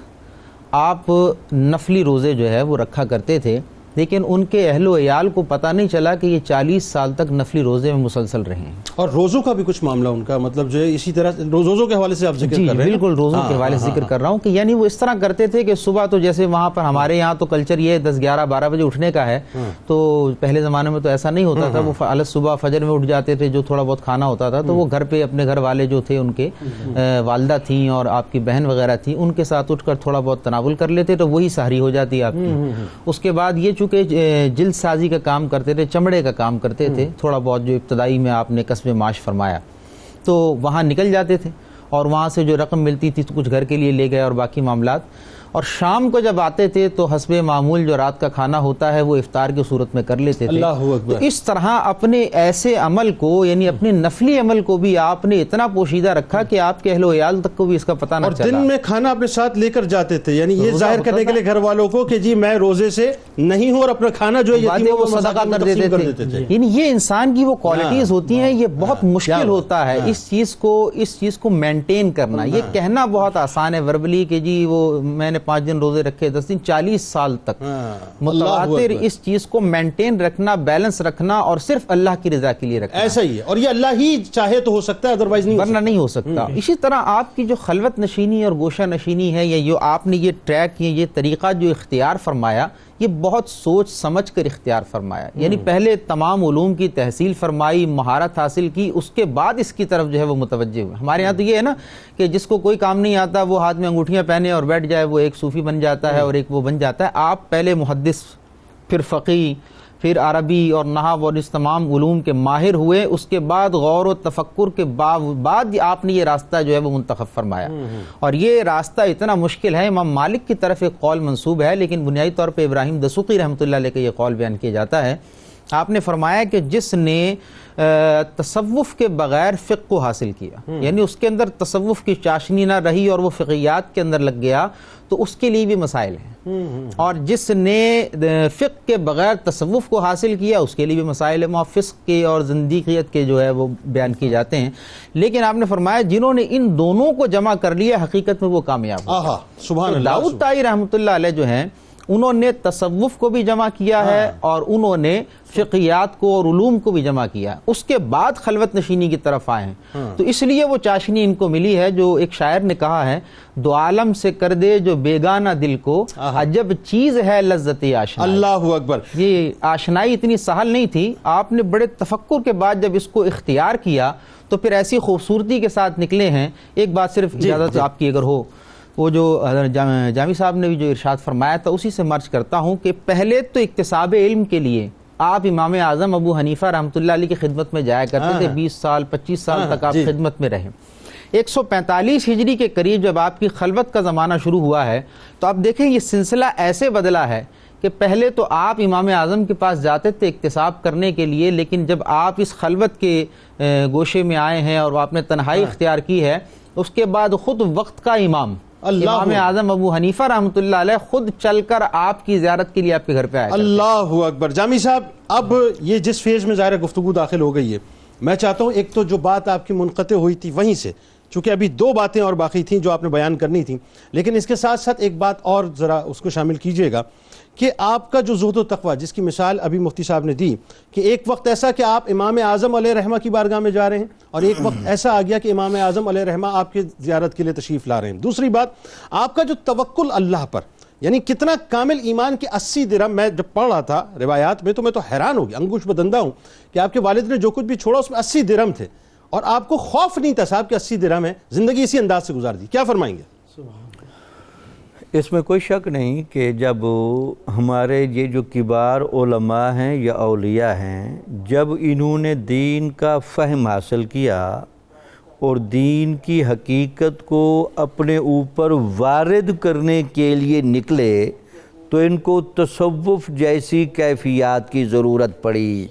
آپ نفلی روزے جو ہے وہ رکھا کرتے تھے، لیکن ان کے اہل و عیال کو پتہ نہیں چلا کہ یہ 40 سال تک نفلی روزے میں مسلسل رہے ہیں۔ اور روزوں کا بھی کچھ معاملہ ان کا، مطلب جو ہے اسی طرح روزوں کے حوالے سے آپ ذکر کر رہے ہیں۔ بالکل روزوں کے حوالے سے ذکر کر رہا ہوں کہ یعنی وہ اس طرح کرتے تھے کہ صبح تو جیسے وہاں پر ہمارے یہاں تو کلچر یہ 10 11 12 بجے اٹھنے کا ہے، تو پہلے زمانے میں تو ایسا نہیں ہوتا تھا، وہ صبح فجر میں اٹھ جاتے تھے، جو تھوڑا بہت کھانا ہوتا تھا تو وہ گھر پہ اپنے گھر والے جو تھے ان کے والدہ تھیں اور آپ کی بہن وغیرہ تھیں، ان کے ساتھ اٹھ کر تھوڑا بہت تناول کر لیتے تو وہی سحری ہو جاتی آپ کی۔ اس کے بعد یہ چونکہ جلد سازی کا کام کرتے تھے، چمڑے کا کام کرتے تھے، تھوڑا بہت جو ابتدائی میں آپ نے کسب معاش فرمایا، تو وہاں نکل جاتے تھے اور وہاں سے جو رقم ملتی تھی تو کچھ گھر کے لیے لے گئے اور باقی معاملات، اور شام کو جب آتے تھے تو حسب معمول جو رات کا کھانا ہوتا ہے وہ افطار کی صورت میں کر لیتے تھے۔ اللہ اکبر۔ تو اس طرح اپنے ایسے عمل کو، یعنی اپنے نفلی عمل کو بھی آپ نے اتنا پوشیدہ رکھا کہ آپ کے اہل و عیال تک کو بھی اس کا پتہ نہ چلا، اور دن میں کھانا اپنے ساتھ لے کر جاتے تھے، یعنی یہ ظاہر کرنے کے لیے گھر والوں کو کہ جی میں روزے سے نہیں ہوں، اور اپنا کھانا جو ہے یتیموں کو صدقہ کر دیتے تھے۔ یعنی یہ انسان کی وہ کوالٹیز ہوتی ہیں، یہ بہت مشکل ہوتا ہے اس چیز کو مینٹین کرنا۔ یہ کہنا بہت آسان ہے وربلی کہ جی وہ میں نے 5 دن روزے رکھے 10 دن، 40 سال تک متواتر اس چیز کو مینٹین رکھنا، بیلنس رکھنا اور صرف اللہ کی رضا کے لیے رکھنا، ایسا ہی ہے، اور یہ اللہ ہی چاہے تو ہو سکتا ہے، ادروائز نہیں، ورنہ نہیں ہو سکتا۔ اسی طرح آپ کی جو خلوت نشینی اور گوشہ نشینی ہے، یا جو آپ نے یہ ٹریک، یہ طریقہ جو اختیار فرمایا، یہ بہت سوچ سمجھ کر اختیار فرمایا، یعنی پہلے تمام علوم کی تحصیل فرمائی، مہارت حاصل کی، اس کے بعد اس کی طرف جو ہے وہ متوجہ ہوئے۔ ہمارے ہاں تو یہ ہے نا کہ جس کو کوئی کام نہیں آتا وہ ہاتھ میں انگوٹھیاں پہنے اور بیٹھ جائے، وہ ایک صوفی بن جاتا ہے اور ایک وہ بن جاتا ہے۔ آپ پہلے محدث، پھر فقیہ، پھر عربی اور نحو اور اس تمام علوم کے ماہر ہوئے، اس کے بعد غور و تفکر کے بعد آپ نے یہ راستہ جو ہے وہ منتخب فرمایا، اور یہ راستہ اتنا مشکل ہے۔ امام مالک کی طرف ایک قول منسوب ہے، لیکن بنیادی طور پہ ابراہیم دسوقی رحمۃ اللہ علیہ کا یہ قول بیان کیا جاتا ہے۔ آپ نے فرمایا کہ جس نے تصوف کے بغیر فقہ کو حاصل کیا، یعنی اس کے اندر تصوف کی چاشنی نہ رہی اور وہ فقہیات کے اندر لگ گیا، تو اس کے لیے بھی مسائل ہیں، اور جس نے فقہ کے بغیر تصوف کو حاصل کیا اس کے لیے بھی مسائل ہیں۔ فسق کے اور زندیقیت کے جو ہے وہ بیان کیے جاتے ہیں، لیکن آپ نے فرمایا جنہوں نے ان دونوں کو جمع کر لیا حقیقت میں وہ کامیاب ہوئے۔ سبحان اللہ۔ داؤد طائی رحمۃ اللہ علیہ جو ہیں انہوں نے تصوف کو بھی جمع کیا ہے اور انہوں نے فقہیات کو اور علوم کو بھی جمع کیا، اس کے بعد خلوت نشینی کی طرف آئے ہیں، تو اس لیے وہ چاشنی ان کو ملی ہے جو ایک شاعر نے کہا ہے، دو عالم سے کر دے جو بیگانہ دل کو، عجب چیز ہے لذت آشنائی۔ اللہ اکبر۔ یہ آشنائی اتنی سہل نہیں تھی، آپ نے بڑے تفکر کے بعد جب اس کو اختیار کیا تو پھر ایسی خوبصورتی کے ساتھ نکلے ہیں۔ ایک بات صرف اجازت آپ کی اگر ہو، وہ جو جامی صاحب نے بھی جو ارشاد فرمایا تھا اسی سے مرج کرتا ہوں کہ پہلے تو اکتساب علم کے لیے آپ امام اعظم ابو حنیفہ رحمۃ اللہ علیہ کی خدمت میں جایا کرتے تھے، 20 سال 25 سال تک آپ خدمت میں رہے۔ 145 ہجری کے قریب جب آپ کی خلوت کا زمانہ شروع ہوا ہے تو آپ دیکھیں یہ سلسلہ ایسے بدلا ہے کہ پہلے تو آپ امام اعظم کے پاس جاتے تھے اکتساب کرنے کے لیے، لیکن جب آپ اس خلوت کے گوشے میں آئے ہیں اور آپ نے تنہائی اختیار کی ہے، اس کے بعد خود وقت کا امام امام اعظم ابو حنیفہ رحمۃ اللہ علیہ خود چل کر آپ کی زیارت کے لیے آپ کے گھر پہ آئے. اللہ اکبر. جامی صاحب اب یہ جس فیز میں ظاہر گفتگو داخل ہو گئی ہے، میں چاہتا ہوں ایک تو جو بات آپ کی منقطع ہوئی تھی وہیں سے، چونکہ ابھی 2 باتیں اور باقی تھیں جو آپ نے بیان کرنی تھیں، لیکن اس کے ساتھ ساتھ ایک بات اور ذرا اس کو شامل کیجئے گا کہ آپ کا جو زہد و تقویٰ جس کی مثال ابھی مفتی صاحب نے دی کہ ایک وقت ایسا کہ آپ امام اعظم علیہ رحمہ کی بارگاہ میں جا رہے ہیں، اور ایک وقت ایسا آ گیا کہ امام اعظم علیہ رحمہ آپ کی زیارت کے لیے تشریف لا رہے ہیں. دوسری بات، آپ کا جو توکل اللہ پر، یعنی کتنا کامل ایمان کے 80 درہم، میں جب پڑھ رہا تھا روایات میں تو میں تو حیران ہو گیا، انگوش بدندہ ہوں کہ آپ کے والد نے جو کچھ بھی چھوڑا اس میں 80 درہم تھے، اور آپ کو خوف نہیں تھا صاحب کہ 80 درہم ہے، زندگی اسی انداز سے گزار دی. کیا فرمائیں گے؟ اس میں کوئی شک نہیں کہ جب ہمارے یہ جو کبار علماء ہیں یا اولیاء ہیں، جب انہوں نے دین کا فہم حاصل کیا اور دین کی حقیقت کو اپنے اوپر وارد کرنے کے لیے نکلے تو ان کو تصوف جیسی کیفیات کی ضرورت پڑی.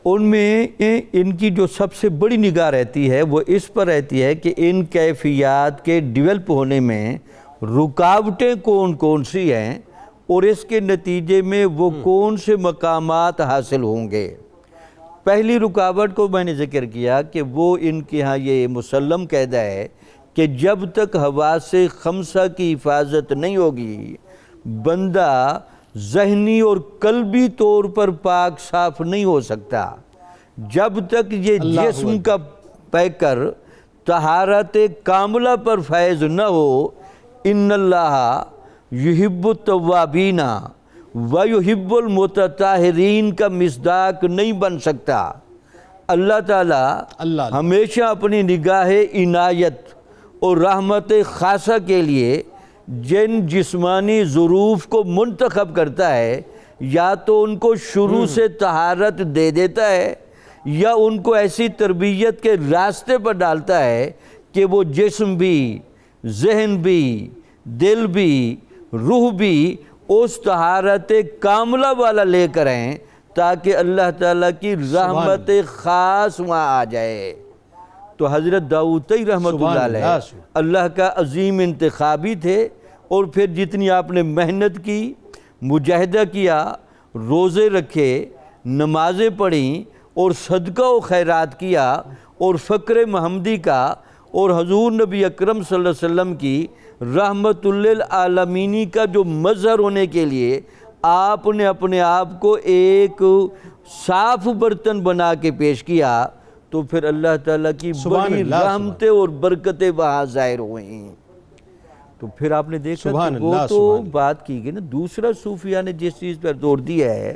ان میں ان کی جو سب سے بڑی نگاہ رہتی ہے وہ اس پر رہتی ہے کہ ان کیفیات کے ڈیولپ ہونے میں رکاوٹیں کون سی ہیں اور اس کے نتیجے میں وہ کون سے مقامات حاصل ہوں گے. پہلی رکاوٹ کو میں نے ذکر کیا کہ وہ ان کے ہاں یہ مسلم قاعدہ ہے کہ جب تک حواس خمسہ کی حفاظت نہیں ہوگی بندہ ذہنی اور قلبی طور پر پاک صاف نہیں ہو سکتا. جب تک یہ جسم کا پیکر طہارت کاملہ پر فیض نہ ہو، ان اللہ یحب التوابین ویحب المتطہرین کا مصداق نہیں بن سکتا. اللہ تعالیٰ ہمیشہ اپنی نگاہ عنایت اور رحمت خاصہ کے لیے جن جسمانی ظروف کو منتخب کرتا ہے یا تو ان کو شروع سے طہارت دے دیتا ہے یا ان کو ایسی تربیت کے راستے پر ڈالتا ہے کہ وہ جسم بھی، ذہن بھی، دل بھی، روح بھی اس طہارت کاملہ والا لے کر آئیں تاکہ اللہ تعالیٰ کی رحمت خاص وہاں آ جائے. تو حضرت داؤد رحمۃ اللہ علیہ اللہ کا عظیم انتخابی تھے، اور پھر جتنی آپ نے محنت کی، مجاہدہ کیا، روزے رکھے، نمازیں پڑھیں اور صدقہ و خیرات کیا اور فقر محمدی کا اور حضور نبی اکرم صلی اللہ علیہ وسلم کی رحمت للعالمینی کا جو مظہر ہونے کے لیے آپ نے اپنے آپ کو ایک صاف برتن بنا کے پیش کیا، تو پھر اللہ تعالیٰ کی بڑی رحمتیں اور برکتیں وہاں ظاہر ہوئیں. تو پھر آپ نے دیکھا کہ وہ تو بات کی گئی نا. دوسرا صوفیہ نے جس چیز پر زور دیا ہے،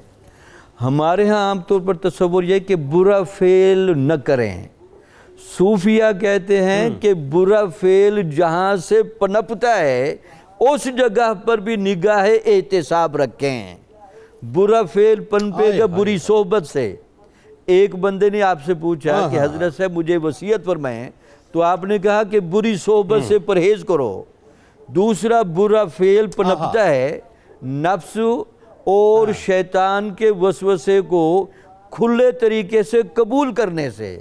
ہمارے ہاں عام طور پر تصور یہ کہ برا فعل نہ کریں. صوفیہ کہتے ہیں کہ برا فعل جہاں سے پنپتا ہے اس جگہ پر بھی نگاہ احتساب رکھیں. برا فعل پنپے گا بری صحبت سے. ایک بندے نے آپ سے پوچھا کہ حضرت صاحب مجھے وصیت فرمائیں، تو آپ نے کہا کہ بری صحبت سے پرہیز کرو. دوسرا برا فعل پنپتا ہے نفس اور شیطان کے وسوسے کو کھلے طریقے سے قبول کرنے سے.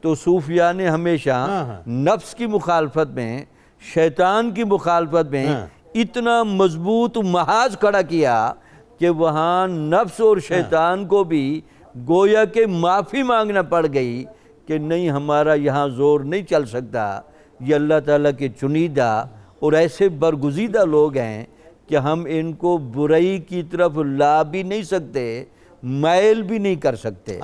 تو صوفیاء نے ہمیشہ نفس کی مخالفت میں، شیطان کی مخالفت میں اتنا مضبوط محاذ کھڑا کیا کہ وہاں نفس اور شیطان کو بھی گویا کہ معافی مانگنا پڑ گئی کہ نہیں، ہمارا یہاں زور نہیں چل سکتا. یہ اللہ تعالیٰ کے چنیدہ اور ایسے برگزیدہ لوگ ہیں کہ ہم ان کو برائی کی طرف لا بھی نہیں سکتے، مائل بھی نہیں کر سکتے.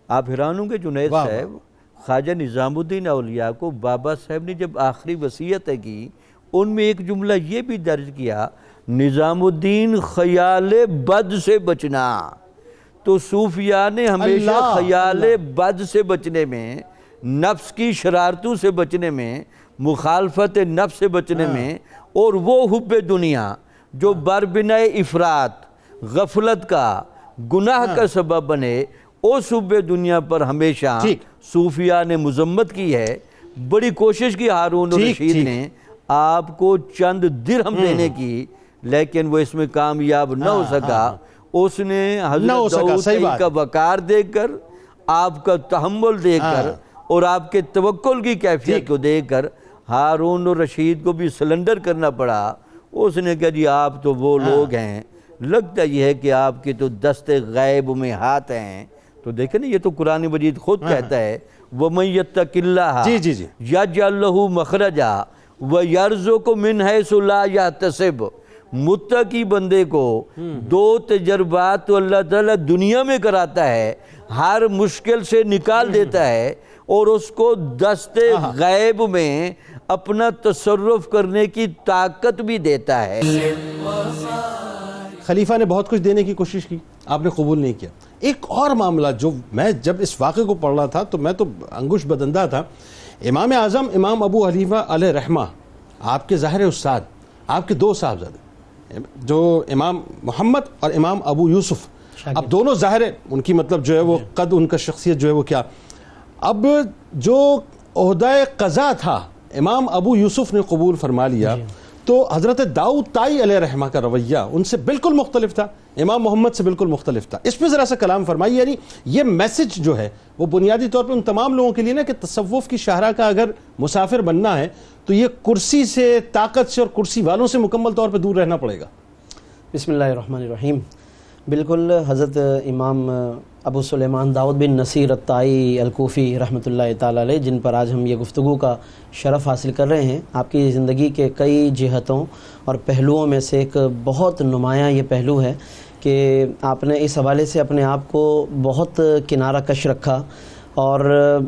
آپ حیران ہوں گے جنید صاحب، خواجہ نظام الدین اولیاء کو بابا صاحب نے جب آخری وصیت کی، ان میں ایک جملہ یہ بھی درج کیا، نظام الدین خیال بد سے بچنا. تو صوفیاء نے ہمیشہ خیال بد سے بچنے میں، نفس کی شرارتوں سے بچنے میں، مخالفت نفس سے بچنے میں، اور وہ حب دنیا جو بربنہ افراط، غفلت کا، گناہ کا سبب بنے، اس حب دنیا پر ہمیشہ صوفیاء نے مذمت کی ہے. بڑی کوشش کی ہارون الرشید نے آپ کو چند درہم دینے کی، لیکن وہ اس میں کامیاب نہ ہو سکا. اس نے حضرت داؤد کا وقار دیکھ کر، آپ کا تحمل دیکھ کر اور آپ کے توکل کی کیفیت کو دیکھ کر ہارون الرشید کو بھی سلنڈر کرنا پڑا. اس نے کہا جی آپ تو وہ لوگ ہیں، لگتا یہ ہے کہ آپ کے تو دست غیب میں ہاتھ ہیں. تو دیکھیں نا، یہ تو قرآن مجید خود کہتا ہے وَمَن يَتَّقِ اللَّهَ يَجْعَل لَّهُ مَخْرَجًا وَيَرْزُقْهُ مِنْ حَيْثُ لَا يَحْتَسِبُ. متقی بندے کو دو تجربات تو اللہ تعالیٰ دنیا میں کراتا ہے، ہر مشکل سے نکال دیتا ہے اور اس کو دست غیب میں اپنا تصرف کرنے کی طاقت بھی دیتا ہے. خلیفہ نے بہت کچھ دینے کی کوشش کی، آپ نے قبول نہیں کیا. ایک اور معاملہ جو میں جب اس واقعے کو پڑھ رہا تھا تو میں تو انگوش بدندہ تھا. امام اعظم امام ابو حنیفہ علیہ رحمہ، آپ کے ظاہر استاد، آپ کے دو صاحبزادے جو امام محمد اور امام ابو یوسف، اب دونوں ظاہر ان کی مطلب جو ہے وہ قد، ان کا شخصیت جو ہے وہ کیا. اب جو عہدہ قضا تھا امام ابو یوسف نے قبول فرما لیا، تو حضرت داؤد طائی علیہ رحمہ کا رویہ ان سے بالکل مختلف تھا، امام محمد سے بالکل مختلف تھا. اس پہ ذرا سا کلام فرمائیے. یعنی یہ میسج جو ہے وہ بنیادی طور پہ ان تمام لوگوں کے لیے نا کہ تصوف کی شاہراہ کا اگر مسافر بننا ہے تو یہ کرسی سے، طاقت سے اور کرسی والوں سے مکمل طور پہ دور رہنا پڑے گا. بسم اللہ الرحمن الرحیم. بالکل حضرت امام ابو سلیمان داؤد بن نصیر الطائی الکوفی رحمۃ اللہ تعالی علیہ، جن پر آج ہم یہ گفتگو کا شرف حاصل کر رہے ہیں، آپ کی زندگی کے کئی جہتوں اور پہلوؤں میں سے ایک بہت نمایاں یہ پہلو ہے کہ آپ نے اس حوالے سے اپنے آپ کو بہت کنارہ کش رکھا، اور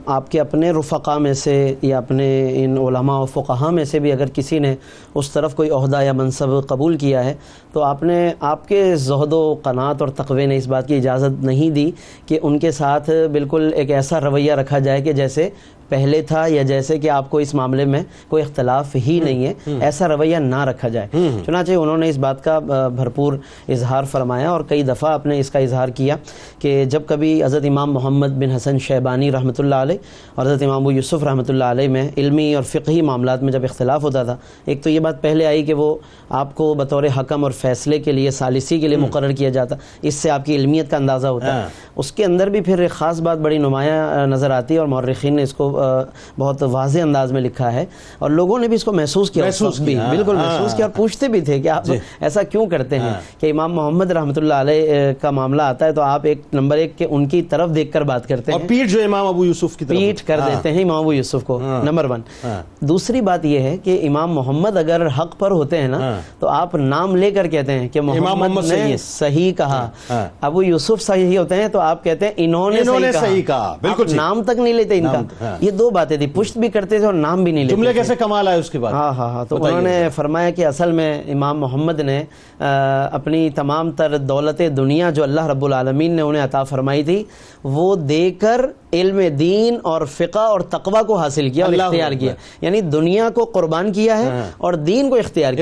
آپ کے اپنے رفقا میں سے یا اپنے ان علماء و فقہا میں سے بھی اگر کسی نے اس طرف کوئی عہدہ یا منصب قبول کیا ہے تو آپ کے زہد و قناعت اور تقوی نے اس بات کی اجازت نہیں دی کہ ان کے ساتھ بالکل ایک ایسا رویہ رکھا جائے کہ جیسے پہلے تھا، یا جیسے کہ آپ کو اس معاملے میں کوئی اختلاف ہی نہیں ہے، ایسا رویہ نہ رکھا جائے. چنانچہ انہوں نے اس بات کا بھرپور اظہار فرمایا اور کئی دفعہ آپ نے اس کا اظہار کیا کہ جب کبھی حضرت امام محمد بن حسن شیبانی رحمۃ اللہ علیہ اور حضرت امام ابو یوسف رحمۃ اللہ علیہ میں علمی اور فقہی معاملات میں جب اختلاف ہوتا تھا، ایک تو یہ بات پہلے آئی کہ وہ آپ کو بطور حکم اور فیصلے کے لیے ثالثی کے لیے مقرر کیا جاتا، اس سے آپ کی علمیت کا اندازہ ہوتا ہے. اس کے اندر بھی پھر ایک خاص بات بڑی نمایاں نظر آتی ہے اور مورخین نے اس کو بہت واضح انداز میں لکھا ہے اور لوگوں نے بھی اس کو محسوس کیا، بالکل محسوس کیا، اور پوچھتے بھی تھے کہ آپ ایسا کیوں کرتے ہیں کہ امام محمد رحمۃ اللہ علیہ کا معاملہ آتا ہے تو آپ نمبر ایک کہ ان کی طرف دیکھ کر بات کرتے ہیں، اور پیٹ جو امام ابو یوسف کی طرف پیٹ کر دیتے ہیں امام ابو یوسف کو، نمبر ون. دوسری بات یہ ہے کہ امام محمد اگر حق پر ہوتے ہیں نا تو آپ نام لے کر کہتے ہیں کہ محمد نے صحیح کہا، ابو یوسف صحیح ہوتے ہیں تو آپ کہتے ہیں انہوں نے صحیح کہا، بالکل نام تک نہیں لیتے ان کا. یہ دو باتیں تھی، پشت بھی کرتے تھے اور نام بھی نہیں لیتے. جملے کیسے کمال آئے اس کے بعد. ہاں تو انہوں نے فرمایا کہ اصل میں امام محمد نے اپنی تمام تر دولت دنیا جو اللہ رب العالمین نے انہیں عطا فرمائی تھی وہ دے کر علم دین اور فقہ اور تقوی کو حاصل کیا اور اختیار کیا، یعنی دنیا کو قربان کیا ہے اور دین کو اختیار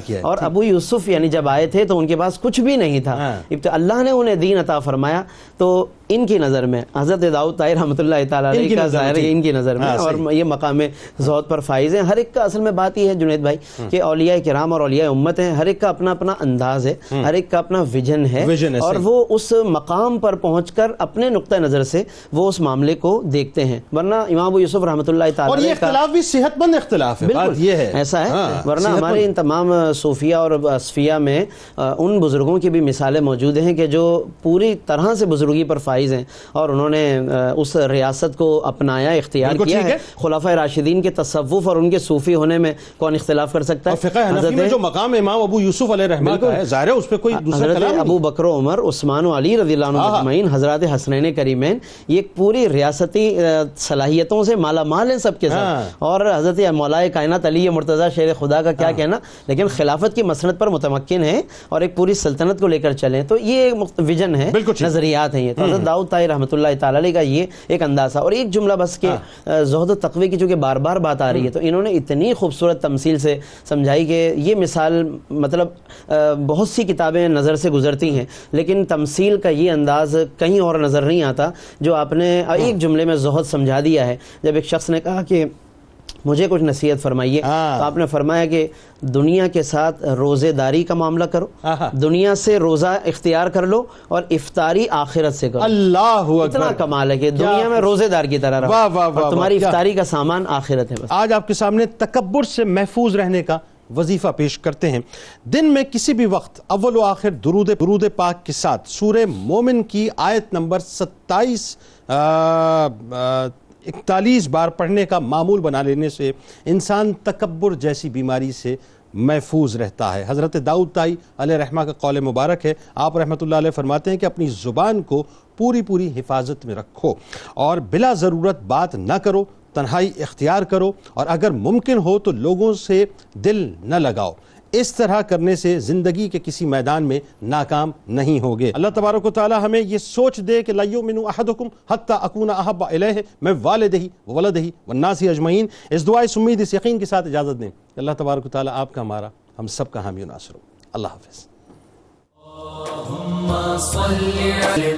کیا. اور ابو یوسف یعنی جب آئے تھے تو ان کے پاس کچھ بھی نہیں تھا، اللہ نے انہیں دین عطا فرمایا. تو ان کی نظر میں حضرت داؤد طائی رحمۃ اللہ تعالیٰ علیہ کا ظاہر ہے ان کی نظر میں، اور یہ مقام زہد پر فائز ہیں. ہر ایک کا اصل میں بات یہ ہے جنید بھائی کہ اولیاء کرام اور اولیاء امت ہیں، ہر ایک کا اپنا اپنا انداز ہے، ہر ایک کا اپنا ویژن ہے، اور وہ اس مقام پر پہنچ کر اپنے نقطہ نظر سے وہ اس معاملے کو دیکھتے ہیں. ورنہ امام ابو یوسف رحمۃ اللہ تعالیٰ اور یہ اختلاف بھی صحت مند اختلاف ہے، بات یہ ہے ایسا ہے. ورنہ ہمارے ان تمام صوفیہ اور اصفیہ میں ان بزرگوں کی بھی مثالیں موجود ہیں کہ جو پوری طرح سے بزرگی پر فائز ہیں اور انہوں نے اس ریاست کو اپنایا، اختیار کیا ہے. خلفائے راشدین کے تصوف اور ان کے صوفی ہونے میں کون اختلاف کر سکتا ہے؟ اور فقہ حنفی میں جو مقام امام ابو یوسف علیہ رحمہ کا ہے ظاہر ہے اس پہ کوئی دوسرا کلام نہیں. حضرت ابو بکر و عمر، عثمان و علی رضی اللہ عنہ اجمعین، حضرات حسنین کریمین، یہ پوری ریاستی صلاحیتوں سے مالا مال ہیں سب کے ساتھ. اور حضرت مولا کائنات علی مرتضیٰ شیر خدا کا کیا کہنا، لیکن خلافت کی مسند پر متمکن ہیں اور ایک پوری سلطنت کو لے کر چلیں. تو یہ ویژن ہے، نظریات ہیں. یہ تو حضرت داؤد طائی رحمۃ اللہ تعالی علیہ کا یہ ایک اندازہ. اور ایک جملہ بس کہ زہد و تقوی کی چونکہ بار بار بات آ رہی ہے تو انہوں نے اتنی خوبصورت تمثیل سے سمجھائی کہ یہ مثال مطلب بہت سی کتابیں نظر سے گزرتی ہیں لیکن تمثیل کا یہ انداز کہیں اور نظر نہیں آتا جو آپ نے ایک جملے میں زہد سمجھا دیا ہے. جب ایک شخص نے کہا کہ مجھے کچھ نصیحت فرمائیے. تو آپ نے فرمایا کہ دنیا کے ساتھ روزے داری کا معاملہ کرو, دنیا سے روزہ اختیار کر لو, اور افطاری آخرت سے کرو. اللہ اکبر, اتنا کمال ہے کہ دنیا میں روزے دار کی طرح رہو اور تمہاری افطاری کا سامان آخرت ہے. بس آج آپ کے سامنے تکبر سے محفوظ رہنے کا وظیفہ پیش کرتے ہیں. دن میں کسی بھی وقت اول و آخر درود پاک کے ساتھ سورہ مومن کی آیت نمبر 41 بار پڑھنے کا معمول بنا لینے سے انسان تکبر جیسی بیماری سے محفوظ رہتا ہے. حضرت داؤد طائی علیہ رحمہ کا قول مبارک ہے, آپ رحمۃ اللہ علیہ فرماتے ہیں کہ اپنی زبان کو پوری حفاظت میں رکھو اور بلا ضرورت بات نہ کرو, تنہائی اختیار کرو, اور اگر ممکن ہو تو لوگوں سے دل نہ لگاؤ. اس طرح کرنے سے زندگی کے کسی میدان میں ناکام نہیں ہوگے. اللہ تبارک و تعالی ہمیں یہ سوچ دے کہ لا یؤمن احدکم حتی اکون احب الیہ من والدہ وولدہ والناس اجمعین. اس دعائے امید اس یقین کے ساتھ اجازت دیں کہ اللہ تبارک و تعالی آپ کا, ہمارا, ہم سب کا حامی و ناصر ہو. اللہ حافظ. اللهم صل على